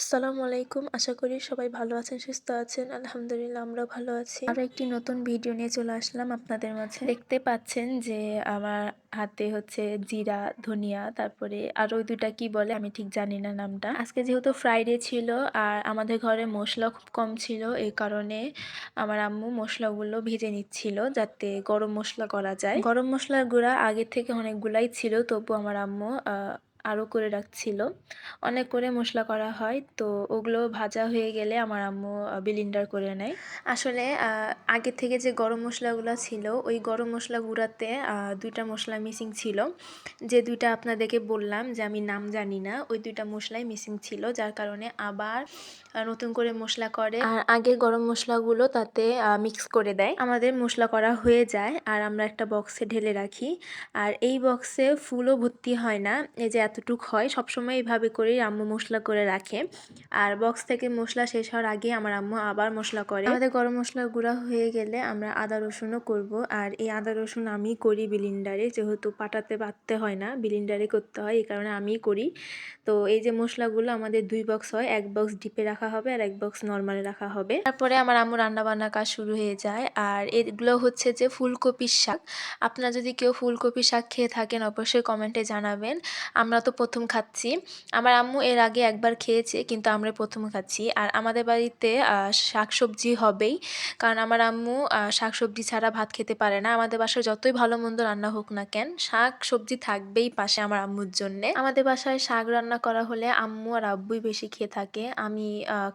আসসালামু আলাইকুম। আশা করি সবাই ভালো আছেন, সুস্থ আছেন। আলহামদুলিল্লাহ আমরাও ভালো আছি। আরো একটি নতুন ভিডিও নিয়ে চলে আসলাম আপনাদের মাঝে। দেখতে পাচ্ছেন যে আমার হাতে হচ্ছে জিরা, ধনিয়া, তারপরে আরো ২ টা কি বলে আমি ঠিক জানি না নামটা। আজকে যেহেতু ফ্রাইডে ছিল আর আমাদের ঘরে মসলা খুব কম ছিল, এই কারণে আমার আম্মু মসলাগুলো ভেজে নিচ্ছিল যাতে গরম মসলা করা যায়। গরম মসলার গুঁড়া আগের থেকে অনেকগুলাই ছিল, তবু আমার আম্মু আরও করে রাখছিল। অনেক করে মসলা করা হয়, তো ওগুলো ভাজা হয়ে গেলে আমার আম্মু ব্লেন্ডার করে নেয়। আসলে আগে থেকে যে গরম মশলাগুলো ছিল, ওই গরম মশলা গুঁড়াতে ২ টা মশলা মিসিং ছিল। যে ২ টা আপনাদেরকে বললাম যে আমি নাম জানি না, ওই ২ টা মশলাই মিসিং ছিল, যার কারণে আবার নতুন করে মশলা করে আর আগের গরম মশলাগুলো তাতে মিক্স করে দেয়। আমাদের মশলা করা হয়ে যায় আর আমরা একটা বক্সে ঢেলে রাখি। আর এই বক্সে ফুলও ভর্তি হয় না, এই যে এতটুক হয়, সবসময় এইভাবে করেই আম্মু মশলা করে রাখে। আর বক্স থেকে মশলা শেষ হওয়ার আগে আমার আম্মু আবার মশলা করে। আমাদের গরম মশলা গুঁড়া হয়ে গেলে আমরা আদা রসুনও করব। আর এই আদা রসুন আমি করি ব্লেন্ডারে, যেহেতু পাটাতে বাটতে হয় না, ব্লেন্ডারে করতে হয়, এই কারণে আমিই করি। তো এই যে মশলাগুলো আমাদের ২ বক্স হয়, ১ বক্স ডিপে রাখা হবে আর ১ বক্স নর্মালে রাখা হবে। তারপরে আমার আম্মু রান্নাবান্নার কাজ শুরু হয়ে যায়। আর এগুলো হচ্ছে যে ফুলকপির শাক। আপনারা যদি কেউ ফুলকপির শাক খেয়ে থাকেন অবশ্যই কমেন্টে জানাবেন। আমরা তো প্রথম খাচ্ছি। আমার আম্মু এর আগে একবার খেয়েছে, কিন্তু আমরা প্রথম খাচ্ছি। আর আমাদের বাড়িতে শাকসবজি হবেই, কারণ আমার আম্মু শাকসবজি ছাড়া ভাত খেতে পারে না। আমাদের বাসায় যতই ভালো মন্দ রান্না হোক না কেন, শাক সবজি থাকবেই পাশে আমার আম্মুর জন্যে। আমাদের বাসায় শাক রান্না করা হলে আম্মু আর আব্বুই বেশি খেয়ে থাকে, আমি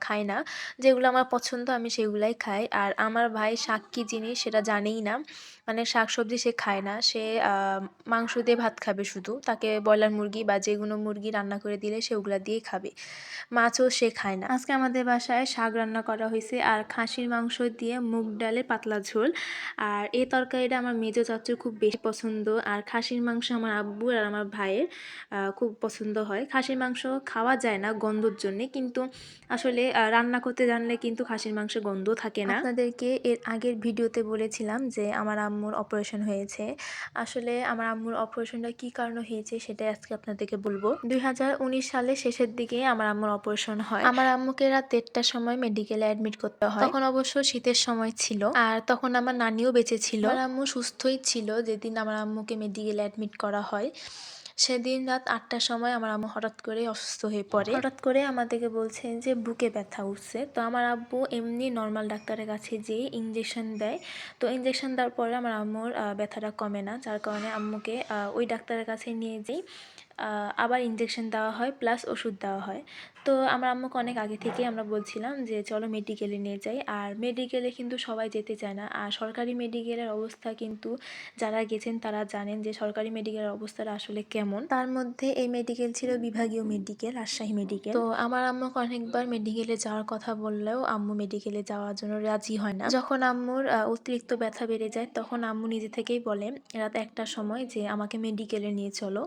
খাই না। যেগুলো আমার পছন্দ আমি সেগুলাই খাই। আর আমার ভাই শাক কী জিনিস সেটা জানেই না, মানে শাকসবজি সে খায় না, সে মাংস দিয়ে ভাত খাবে শুধু। তাকে ব্রয়লার মুরগি বা যেকোনো মুরগি রান্না করে দিলে সে ওগুলা দিয়েই খাবে, মাছও সে খায় না। আজকে আমাদের বাসায় শাক রান্না করা হয়েছে আর খাসির মাংস দিয়ে মুগ ডালের পাতলা ঝোল। আর এই তরকারিটা আমার মেজো চাচুর খুব বেশি পছন্দ। আর খাসির মাংস আমার আব্বুর আর আমার ভাইয়ের খুব পছন্দ হয়। খাসির মাংস খাওয়া যায় না গন্ধর জন্যে, কিন্তু আসলে রান্না করতে জানলে কিন্তু খাসির মাংসের গন্ধ থাকে না। আপনাদেরকে এর আগের ভিডিওতে বলেছিলাম যে আমার আম্মুর অপারেশন হয়েছে। আসলে আমার আম্মুর অপারেশনটা কী কারণে হয়েছে সেটাই আজকে আপনাদেরকে বলবো। ২০১৯ সালের শেষের দিকে আমার আম্মুর অপারেশন হয়। আমার আম্মুকে রাত ১:৩০টার সময় মেডিকেলে অ্যাডমিট করতে হয়। তখন অবশ্য শীতের সময় ছিল আর তখন আমার নানিও বেঁচে ছিল। আমার আম্মু সুস্থই ছিল যেদিন আমার আম্মুকে মেডিকেলে অ্যাডমিট করা হয়। সেদিন রাত ৮:০০টার সময় আমার আম্মু হঠাৎ করে অসুস্থ হয়ে পড়ে। হঠাৎ করে আমাদেরকে বলছেন যে বুকে ব্যথা উঠছে। তো আমার আব্বু এমনি নর্মাল ডাক্তারের কাছে যেয়ে ইঞ্জেকশন দেয়। তো ইঞ্জেকশন দেওয়ার পরে আমার আম্মুর ব্যথাটা কমে না, যার কারণে আম্মুকে ওই ডাক্তারের কাছে নিয়ে যেই আবার ইঞ্জেকশন দেওয়া হয় প্লাস ওষুধ দেওয়া হয়। তো আমার আম্মুকে অনেক আগে থেকেই আমরা বলছিলাম যে চলো মেডিকেলে নিয়ে যাই। আর মেডিকেলে কিন্তু সবাই যেতে চায় না। আর সরকারি মেডিকেলের অবস্থা কিন্তু যারা গেছেন তারা জানেন যে সরকারি মেডিকেলের অবস্থাটা আসলে কেমন। তার মধ্যে এই মেডিকেল ছিল বিভাগীয় মেডিকেল, রাজশাহী মেডিকেল। তো আমার আম্মুকে অনেকবার মেডিকেলে যাওয়ার কথা বললেও আম্মু মেডিকেলে যাওয়ার জন্য রাজি হয় না। যখন আম্মুর অতিরিক্ত ব্যথা বেড়ে যায় তখন আম্মু নিজে থেকেই বলে রাত ১:০০টার সময় যে আমাকে মেডিকেলে নিয়ে চলো।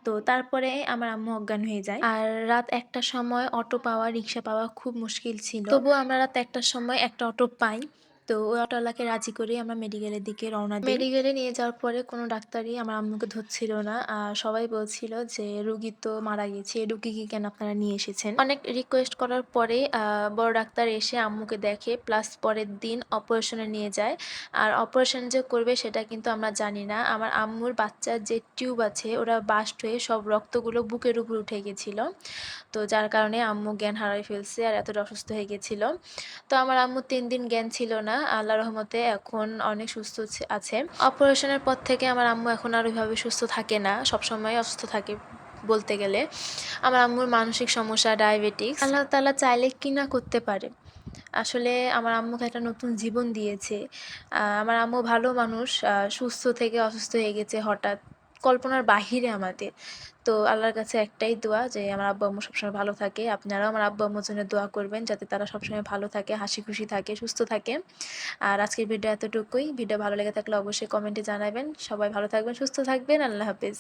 তো তারপরে আমার আম্মু অজ্ঞান হয়ে যায়। আর রাত ১:০০টার সময় অটো পাওয়া, রিক্সা পাওয়া খুব মুশকিল ছিল। তবুও আমরা রাত ১:০০টার সময় একটা অটো পাই। তো ওই অটোওয়ালাকে রাজি করে আমরা মেডিকেলের দিকে রওনা দিই। মেডিকেলে নিয়ে যাওয়ার পরে কোনো ডাক্তারই আমার আম্মুকে ধরছিল না। সবাই বলছিল যে রুগী তো মারা গেছে, এই রুগীকে কেন আপনারা নিয়ে এসেছেন। অনেক রিকোয়েস্ট করার পরে বড় ডাক্তার এসে আম্মুকে দেখে, প্লাস পরের দিন অপারেশনে নিয়ে যায়। আর অপারেশন যে করবে সেটা কিন্তু আমরা জানি না। আমার আম্মুর বাচ্চার যে টিউব আছে ওরা বাস্ট হয়ে সব রক্তগুলো বুকের উপর উঠে গেছিল। তো যার কারণে আম্মু জ্ঞান হারায় ফেলছে আর এতটা অসুস্থ হয়ে গেছিল। তো আমার আম্মু ৩ দিন জ্ঞান ছিল না, আল্লাহর রহমতে এখন অনেক সুস্থ আছে। অপারেশনের পর থেকে আমার আম্মু এখন আর ওইভাবে সুস্থ থাকে না, সবসময় অসুস্থ থাকে বলতে গেলে। আমার আম্মুর মানসিক সমস্যা, ডায়াবেটিস, আল্লাহ তাআলা চাইলে কি না করতে পারে। আসলে আমার আম্মুকে একটা নতুন জীবন দিয়েছে। আমার আম্মু ভালো মানুষ, সুস্থ থেকে অসুস্থ হয়ে গেছে হঠাৎ, কল্পনার বাহিরে আমাদের। তো আল্লাহর কাছে একটাই দোয়া যে আমার আব্বু আম্মু সবসময় ভালো থাকে। আপনারাও আমার আব্বু আম্মুর জন্য দোয়া করবেন যাতে তারা সবসময় ভালো থাকে, হাসি খুশি থাকে, সুস্থ থাকে। আর আজকের ভিডিও এতটুকুই। ভিডিও ভালো লেগে থাকলে অবশ্যই কমেন্টে জানাবেন। সবাই ভালো থাকবেন, সুস্থ থাকবেন। আল্লাহ হাফেজ।